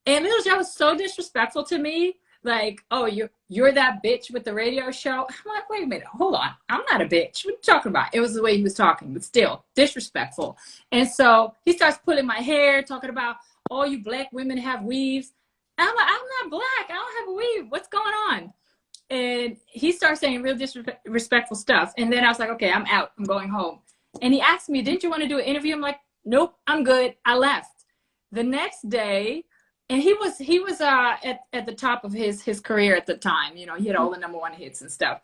And Little John was so disrespectful to me. Like, oh, you're that bitch with the radio show. I'm like, wait a minute, hold on. I'm not a bitch. What are you talking about? It was the way he was talking, but still disrespectful. And so he starts pulling my hair, talking about, all you black women have weaves. I'm like, I'm not black. I don't have a weave. What's going on? And he starts saying real disrespectful stuff. And then I was like, okay, I'm out. I'm going home. And he asked me, didn't you want to do an interview? I'm like, nope, I'm good. I left. The next day, and he was at the top of his career at the time. You know, he had all the #1 hits and stuff.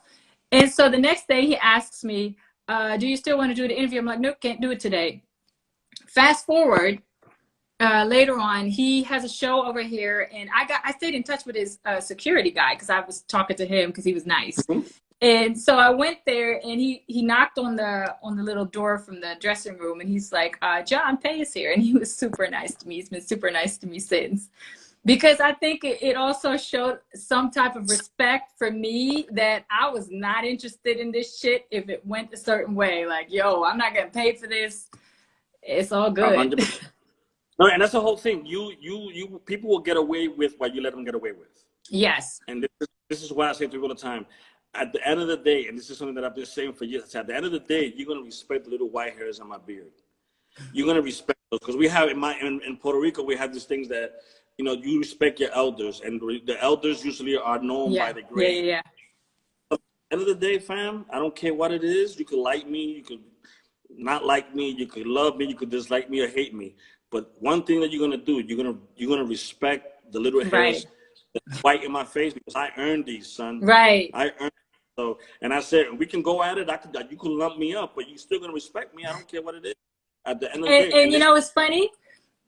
And so the next day he asks me, do you still want to do the interview? I'm like, nope, can't do it today. Fast forward. Later on, he has a show over here, and I stayed in touch with his security guy because I was talking to him because he was nice. Mm-hmm. And so I went there, and he knocked on the little door from the dressing room, and he's like, John Pay is here. And he was super nice to me. He's been super nice to me since. Because I think it also showed some type of respect for me, that I was not interested in this shit if it went a certain way. Like, yo, I'm not getting paid for this. It's all good.
100%. No, and that's the whole thing. You people will get away with what you let them get away with.
Yes. And
this is why I say to people all the time. At the end of the day, and this is something that I've been saying for years, at the end of the day, you're gonna respect the little white hairs on my beard. You're gonna respect those, because we have in Puerto Rico, we have these things that, you know, you respect your elders, and the elders usually are known by the grade.
Yeah.
At the end of the day, fam, I don't care what it is. You could like me, you could not like me, you could love me, you could dislike me or hate me. But one thing that you're gonna do, you're gonna respect the little hairs that's white in my face, because I earned these, son.
Right.
I earned. So, and I said, we can go at it. You can lump me up, but you're still gonna respect me. I don't care what it is. At the end of the day.
And you know, it's funny.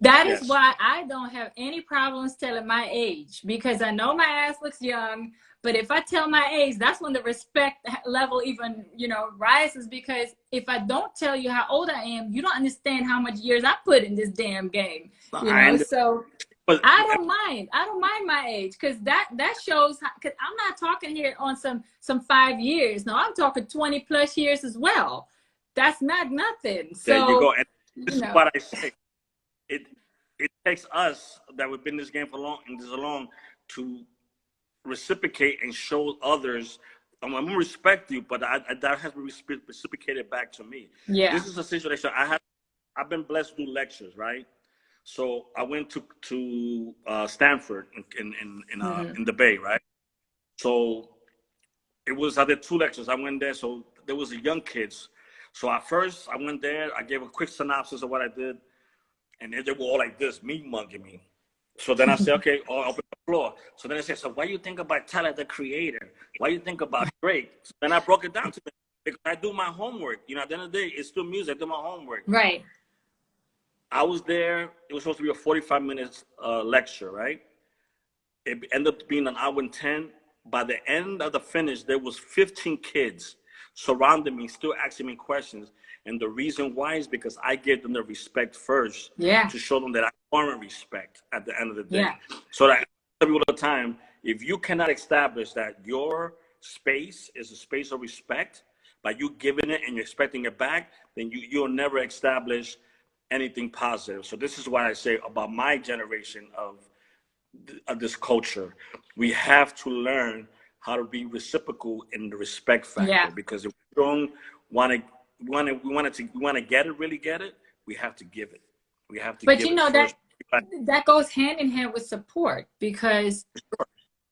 That is why I don't have any problems telling my age, because I know my ass looks young. But if I tell my age, that's when the respect level even, you know, rises. Because if I don't tell you how old I am, you don't understand how much years I put in this damn game. You know, so I don't mind. I don't mind my age, because that shows. Because I'm not talking here on some 5 years. No, I'm talking 20+ years as well. That's not nothing. So
there you go. And this is what I say. It takes us that we've been in this game for long to reciprocate and show others. I'm gonna respect you, but that has to be reciprocated back to me.
Yeah.
This is a situation I've been blessed to do lectures, right? So I went to Stanford in the Bay, right? So I did 2 lectures. I went there, so there was young kids. So at first I went there, I gave a quick synopsis of what I did, and they were all like this, me mugging me. So then I said, okay, I'll open the floor. So then I said, so why you think about Tyler, the Creator? Why you think about Drake? So then I broke it down to them, because I do my homework. You know, at the end of the day, it's still music. I do my homework.
Right.
I was there. It was supposed to be a 45-minute lecture, right? It ended up being an hour and 10. By the end of the finish, there was 15 kids surrounding me, still asking me questions. And the reason why is because I gave them the respect first, to show them that I warrant respect at the end of the day. Yeah. So that all the time, if you cannot establish that your space is a space of respect, by you giving it and you're expecting it back, then you'll never establish anything positive. So this is what I say about my generation of this culture. We have to learn how to be reciprocal in the respect factor, because if we don't want to really get it, we have to give it. We have to.
But you know that goes hand in hand with support, because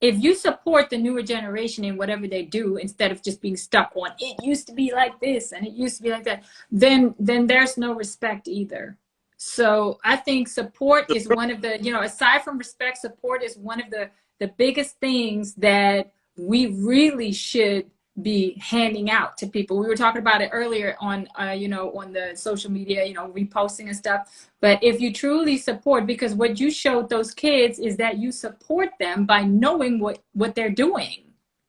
if you support the newer generation in whatever they do, instead of just being stuck on it used to be like this and it used to be like that, then there's no respect either. So I think support is one of the, you know, aside from respect, support is one of the biggest things that we really should be handing out to people. We were talking about it earlier on, on the social media, reposting and stuff. But if you truly support, because what you showed those kids is that you support them by knowing what they're doing.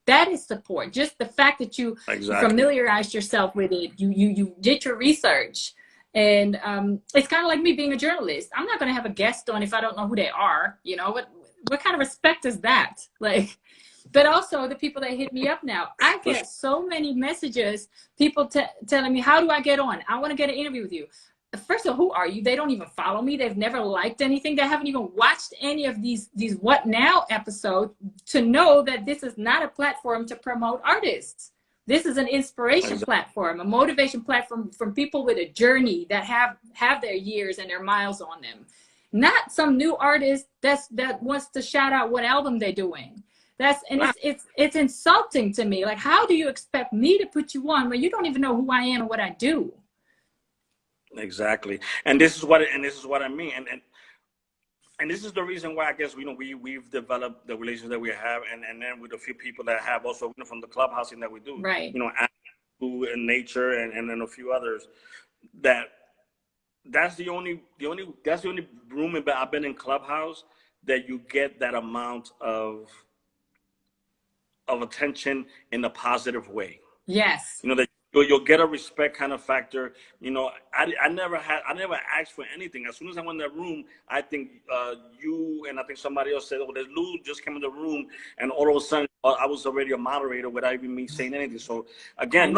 That is support. Just the fact that you familiarized yourself with it, you did your research. And it's kind of like me being a journalist. I'm not going to have a guest on if I don't know who they are. What kind of respect is that? Like, but also the people that hit me up now, I get so many messages, people telling me, how do I get on? I want to get an interview with you. First of all, who are you? They don't even follow me. They've never liked anything. They haven't even watched any of these What Now episodes to know that this is not a platform to promote artists. This is an inspiration platform, a motivation platform from people with a journey that have their years and their miles on them. Not some new artist that wants to shout out what album they're doing. It's insulting to me. Like, how do you expect me to put you on when you don't even know who I am and what I do?
Exactly. And this is what I mean. And this is the reason why I guess we've developed the relations that we have, and then with a few people that have also from the clubhousing that we do,
right?
And Nature and then a few others. That's the only room I've been in Clubhouse that you get that amount of attention in a positive way.
Yes.
That you'll get a respect kind of factor. I never asked for anything. As soon as I went in that room, I think you and I think somebody else said, "Oh, there's Lou just came in the room," and all of a sudden I was already a moderator without even me saying anything. So again,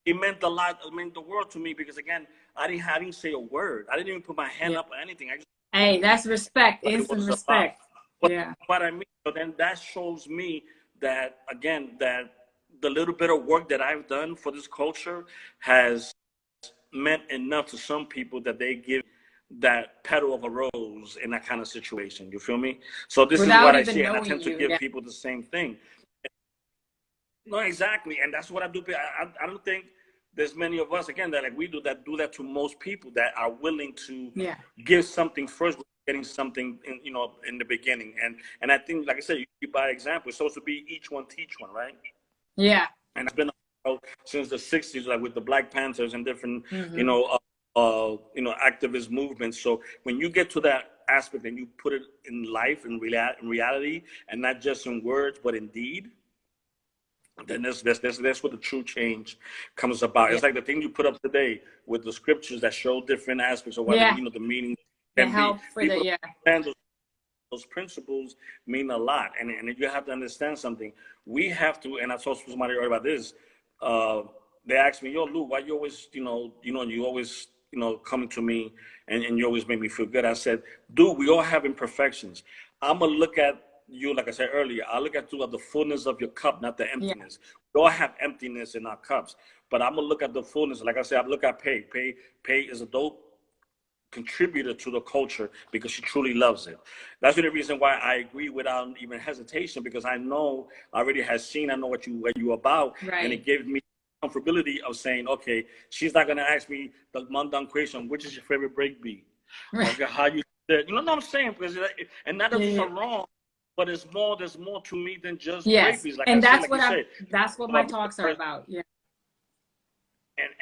it meant a lot. It meant the world to me because again, I didn't say a word. I didn't even put my hand up or anything.
Hey, that's respect, instant respect.
What I mean. So then that shows me that again that the little bit of work that I've done for this culture has meant enough to some people that they give that petal of a rose in that kind of situation. You feel me? So this is what I see, and I tend to give people the same thing. No, exactly, and that's what I do. I don't think there's many of us again that like we do that to most people that are willing to give something first, getting something in the beginning, and I think, like I said, you by example. It's supposed to be each one teach one, right?
Yeah.
And it's been since the 60s, like with the Black Panthers and different, activist movements. So when you get to that aspect and you put it in life, in reality, and not just in words, but in deed, then that's where the true change comes about. It's like the thing you put up today with the scriptures that show different aspects of what the meaning can be. Those principles mean a lot, and you have to understand something. We have to, and I talked to somebody earlier about this. They asked me, "Yo, Lou, why you always, you always, coming to me, and you always make me feel good?" I said, "Dude, we all have imperfections. I'm gonna look at you, like I said earlier. I look at you at the fullness of your cup, not the emptiness. We all have emptiness in our cups, but I'm gonna look at the fullness. Like I said, I look at Pay. Pay is a dope contributor to the culture because she truly loves it. That's the reason why I agree without even hesitation, because I know I already I know what you about, and it gives me comfortability of saying, okay, she's not gonna ask me the mundane question, which is your favorite breakbeat? Right. Or how you said, you know what I'm saying? Because and not that it's wrong, but there's more to me than just breakbeats. Like
and that's what my talks are about. Yeah.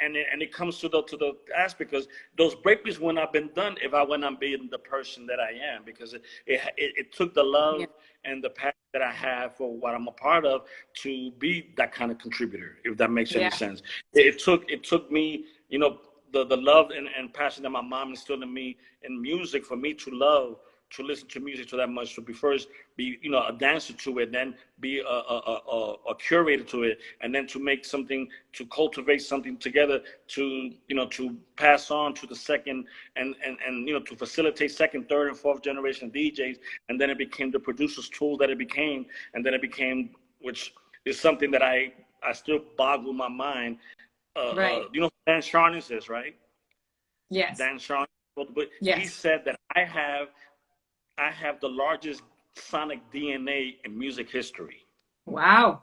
And it comes to the aspect, because those breakbeats wouldn't have been done if I wouldn't be the person that I am, because it took the love and the passion that I have for what I'm a part of to be that kind of contributor, if that makes any sense. It took me, the love and passion that my mom instilled in me in music for me to listen to music to that much, to be first be a dancer to it, then be a curator to it, and then to make something, to cultivate something together, to pass on to the second and to facilitate second, third, and fourth generation DJs, and then it became the producer's tool that it became, and then it became, which is something that I still boggle my mind.
Right.
Dan Charnis is, right?
Yes.
Dan Charnis, but he said that I have the largest sonic DNA in music history.
Wow.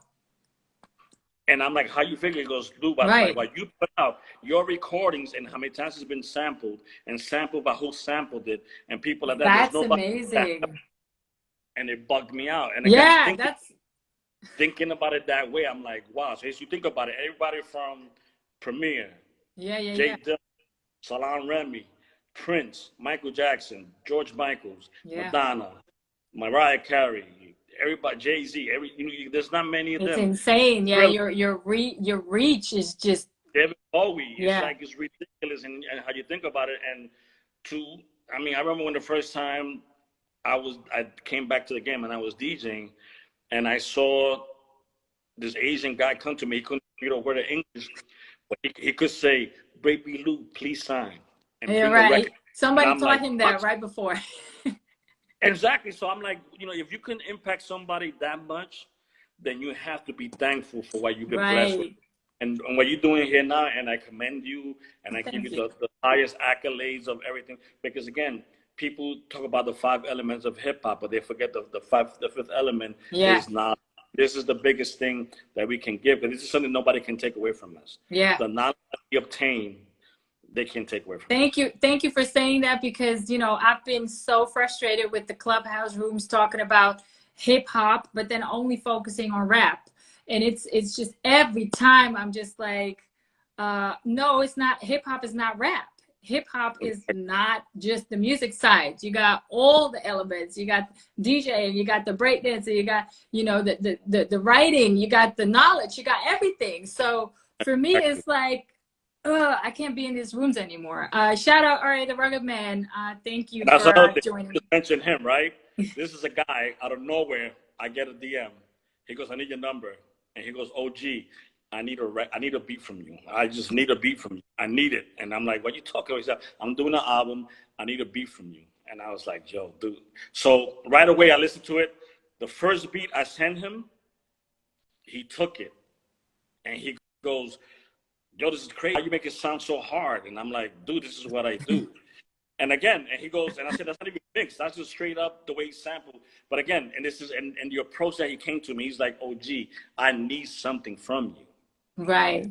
And I'm like, how you figure? He goes, Lou, by what you put out, your recordings and how many times it's been sampled, and sampled by who sampled it, and people like that.
That's amazing.
And it bugged me out. And again, thinking about it that way, I'm like, wow. So as you think about it, everybody from Premier, J. Dilla, Salaam Remi, Prince, Michael Jackson, George Michaels, Madonna, Mariah Carey, everybody, Jay-Z, there's not many of them.
It's insane. Yeah, your reach is just
David Bowie. It's like, it's ridiculous, and how you think about it. And I remember when the first time I came back to the game and I was DJing, and I saw this Asian guy come to me. He couldn't word of English, but he could say, "Breakbeat Lou, please sign." And
right. Somebody taught him that right before.
Exactly. So I'm like, if you can impact somebody that much, then you have to be thankful for what you've been blessed with. And what you're doing here now, and I commend you, and I give you the highest accolades of everything. Because again, people talk about the 5 elements of hip hop, but they forget the fifth element is knowledge. This is the biggest thing that we can give, because this is something nobody can take away from us. The knowledge that we obtain, they can take away from us.
Thank you for saying that, because I've been so frustrated with the clubhouse rooms talking about hip hop, but then only focusing on rap. And it's just every time I'm just like, no, it's not. Hip hop is not rap. Hip hop is not just the music side. You got all the elements. You got DJing, you got the breakdancing, you got the writing, you got the knowledge, you got everything. So for me, it's like, I can't be in these rooms anymore. Shout out R.A. the Rugged Man. Thank you for joining me.
Mention him, right? This is a guy out of nowhere. I get a DM. He goes, "I need your number." And he goes, "OG, I need a beat from you. I just need a beat from you. I need it." And I'm like, "What you talking about?" He said, "I'm doing an album. I need a beat from you." And I was like, "Yo, dude." So right away, I listened to it. The first beat I sent him, he took it. And he goes, "Yo, this is crazy. How you make it sound so hard?" And I'm like, "Dude, this is what I do." And again, and he goes, and I said, "That's not even mixed. That's just straight up the way he sampled." But again, and this is, and the approach that he came to me, he's like, "OG, I need something from you."
Right.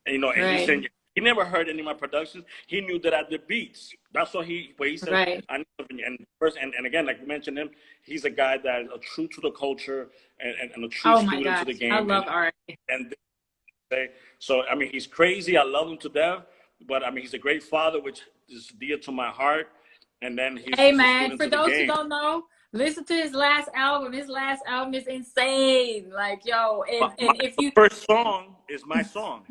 And, and he said, he never heard any of my productions. He knew that I did beats. That's what he said, "I need something." And first, and again, like you mentioned him, he's a guy that is a true to the culture and a true student to the game.
I love art.
So, he's crazy. I love him to death. But, he's a great father, which is dear to my heart. And then he's
man, for those who don't know, listen to his last album. His last album is insane. Like, yo, and if you...
first song is my song.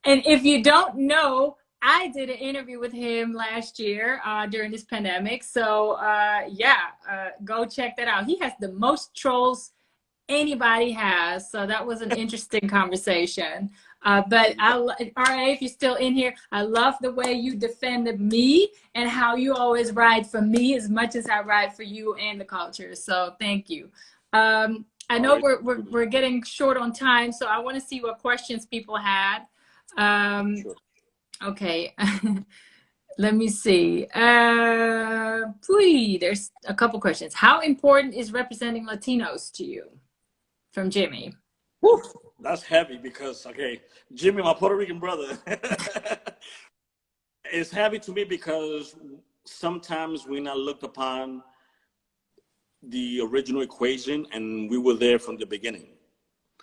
And if you don't know, I did an interview with him last year during this pandemic. So, go check that out. He has the most trolls anybody has. So that was an interesting conversation. But RA, if you're still in here, I love the way you defended me and how you always ride for me as much as I ride for you and the culture. So thank you. I know we're getting short on time, so I want to see what questions people had.
Sure.
Okay. Let me see. There's a couple questions. How important is representing Latinos to you? From Jimmy.
Woo, that's heavy because, Jimmy, my Puerto Rican brother, it's heavy to me because sometimes we're not looked upon the original equation, and we were there from the beginning.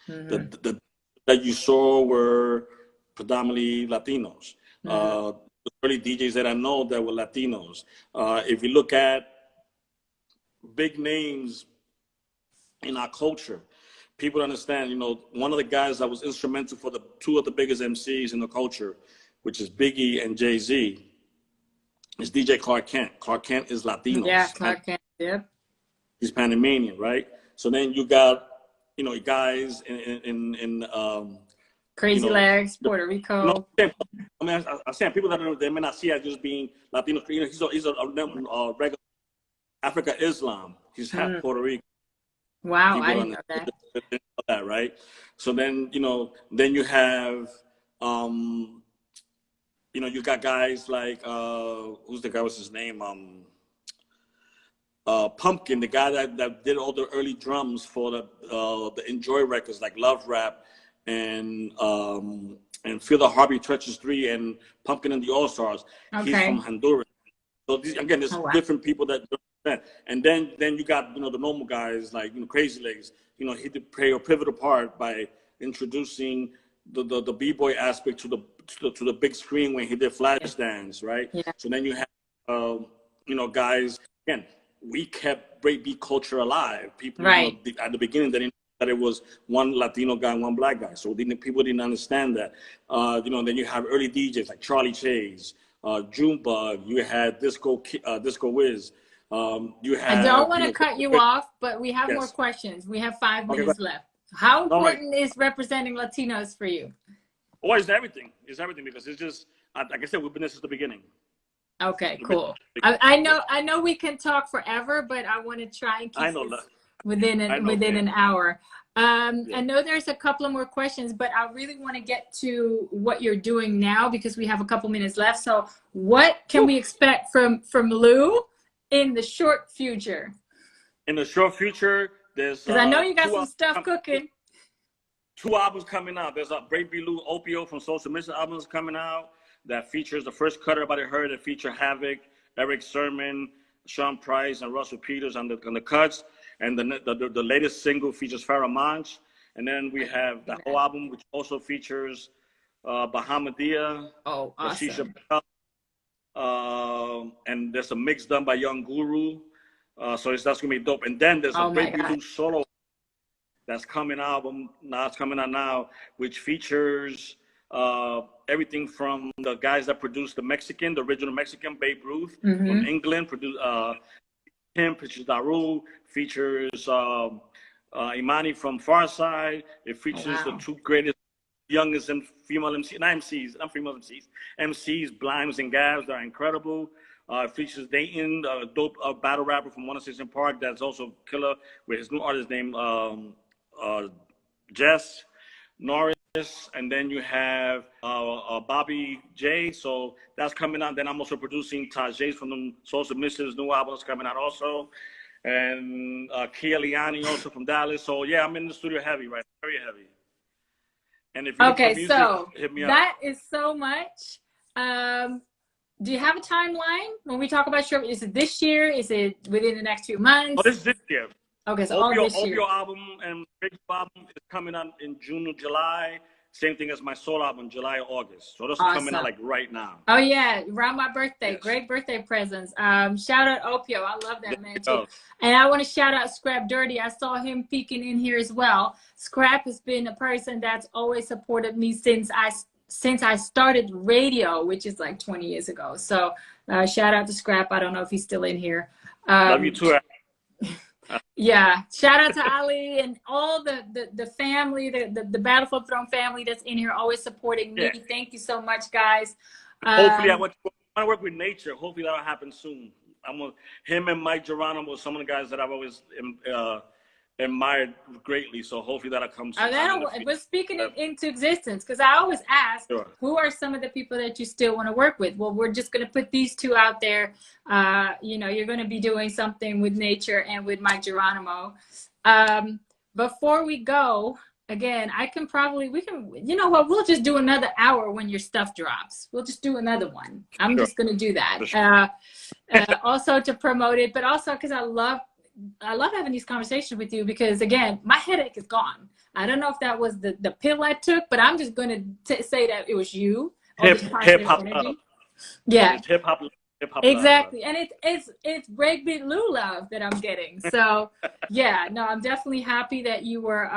The that you saw were predominantly Latinos. The early DJs that I know that were Latinos. If you look at big names in our culture, people understand, one of the guys that was instrumental for the 2 of the biggest MCs in the culture, which is Biggie and Jay-Z, is DJ Clark Kent. Clark Kent is Latino.
Yeah, Clark Kent, yep.
He's Panamanian, right? So then you got, guys in
Crazy Legs, Puerto Rico.
I'm saying people that they may not see as just being Latino. He's a regular Africa Islam. He's half Puerto Rican.
Wow, I didn't know
that. Right? So then, then you have, you got guys like, who's the guy, what's his name? Pumpkin, the guy that did all the early drums for the Enjoy records, like Love Rap and Feel the Heartbeat Treacherous 3 and Pumpkin and the All-Stars. He's from Honduras. So there's different people that. And then you got the normal guys like Crazy Legs. you know, he did play a pivotal part by introducing the b-boy aspect to the big screen when he did Flashdance, right?
Yeah.
So then you have you know, guys, again, we kept breakbeat culture alive. People,
Right.
you know, at the beginning, they didn't know that it was one Latino guy and one black guy. So people didn't understand that. You know, then you have early DJs like Charlie Chase, Junebug. You had Disco Wiz. You
I
have,
don't want
you
to
know,
cut you off, but we have more
yes.
questions. We have 5
Okay,
minutes left. How
no,
important is representing Latinos for you?
Oh, it's everything. It's everything because it's just, like I said, we've been this since the beginning.
Okay, cool. I know we can talk forever, but I want to try and keep this within an hour. I know there's a couple of more questions, but I really want to get to what you're doing now because we have a couple minutes left. So what can we expect from Lou in the short future?
In the short future, there's
because I know you got some stuff cooking.
2 albums coming out. There's a Breakbeat Lou Opio from Soul Submission albums coming out that features the first cut everybody heard that feature Havoc, Eric Sermon, Sean Price, and Russell Peters on the cuts. And the latest single features Farrah Monch. And then we have the whole album, which also features Bahamadia.
Oh, awesome.
And there's a mix done by Young Guru. So that's going to be dope. And then there's a Breakbeat Lou solo that's coming album. Now it's coming out now, which features everything from the guys that produced the original Mexican, Babe Ruth from England, produced him, features Daru, features Imani from Farside. It features the 2 greatest, youngest and female MCs, not female MCs, Blimes and Gabs that are incredible. It features Dayton, a dope battle rapper from 106 Park that's also killer with his new artist named Jess Norris. And then you have Bobby J. So that's coming out. Then I'm also producing Tajay's from the Soul Submissions new album is coming out also. And Kia Liani also from Dallas. So yeah, I'm in the studio heavy, right? Very heavy. And if you music,
so
hit me
that
up.
is so much. Do you have a timeline when we talk about show? Is it this year? Is it within the next few months?
Oh, this year.
Okay, so all this year.
Opio album and Big album is coming out in June or July. Same thing as my solo album, July or August. So those are coming out like right now.
Oh yeah, around my birthday. Yes. Great birthday presents. Shout out Opio. I love that man too. And I want to shout out Scrap Dirty. I saw him peeking in here as well. Scrap has been a person that's always supported me since I started radio, which is like 20 years ago. So shout out to Scrap. I don't know if he's still in here.
Love you too.
Yeah, shout out to Ali and all the family, the Battlefield Throne family that's in here, always supporting me. Yeah. Thank you so much, guys.
Hopefully, I want to work with Nature. Hopefully, that'll happen soon. Him and Mike Geronimo, some of the guys that I've always admired greatly. So hopefully that'll come soon.
We're speaking it into existence because I always ask, who are some of the people that you still want to work with? Well, we're just going to put these 2 out there. You know, you're going to be doing something with Nature and with Mike Geronimo. Before we go, again, you know what? We'll just do another hour when your stuff drops. We'll just do another one. I'm just going to do that. Also to promote it, but also because I love having these conversations with you because, again, my headache is gone. I don't know if that was the pill I took, but I'm just going to say that it was you.
Hip-hop.
Yeah.
It's hip-hop.
Exactly. And it's Breakbeat Lou love that I'm getting. So, yeah, no, I'm definitely happy that you were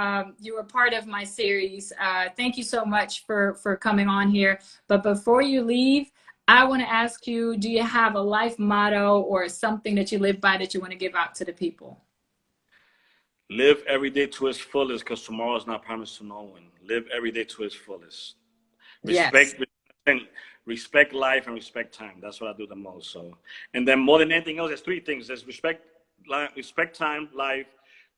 part of my series. Thank you so much for coming on here. But before you leave, I want to ask you, do you have a life motto or something that you live by that you want to give out to the people?
Live every day to its fullest because tomorrow is not promised to no one. Live every day to its fullest. Respect life and respect time. That's what I do the most. So, and then more than anything else, there's 3 things. There's respect time, life,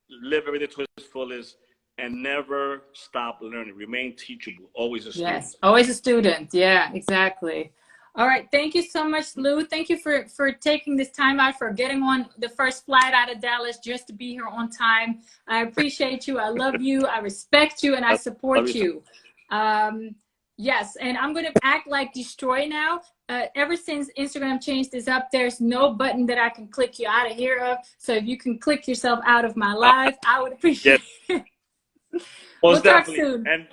live every day to its fullest, and never stop learning. Remain teachable. Always a student.
Yes, always a student. Yeah, exactly. All right. Thank you so much, Lou. Thank you for taking this time out, for getting on the first flight out of Dallas just to be here on time. I appreciate you. I love you. I respect you, and I support you. Yes, and I'm gonna act like Destroy now. Ever since Instagram changed this up, there's no button that I can click you out of here of. So if you can click yourself out of my live, I would
Yes,
appreciate it. We'll
most
talk
definitely.
soon.
And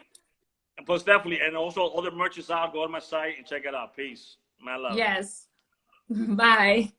most definitely. And also, all the merch is out. Go on my site and check it out. Peace. My love.
Yes. Bye.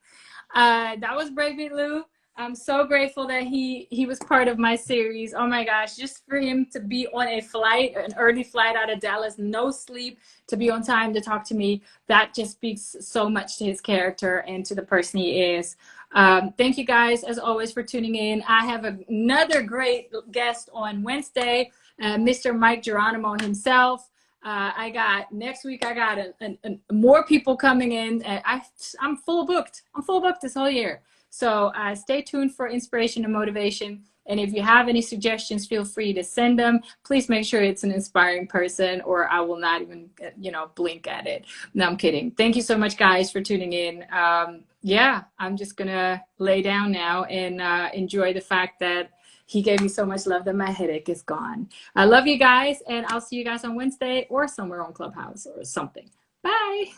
That was Breakbeat Lou. I'm so grateful that he was part of my series. Oh my gosh, just for him to be on a flight, an early flight out of Dallas, no sleep, to be on time to talk to me, that just speaks so much to his character and to the person he is. Thank you guys, as always, for tuning in. I have another great guest on Wednesday, Mr. Mike Geronimo himself. I got next week. I got more people coming in. I'm full booked. I'm full booked this whole year. So stay tuned for inspiration and motivation. And if you have any suggestions, feel free to send them. Please make sure it's an inspiring person, or I will not even, blink at it. No, I'm kidding. Thank you so much, guys, for tuning in. Yeah, I'm just gonna lay down now and enjoy the fact that he gave me so much love that my headache is gone. I love you guys, and I'll see you guys on Wednesday or somewhere on Clubhouse or something. Bye.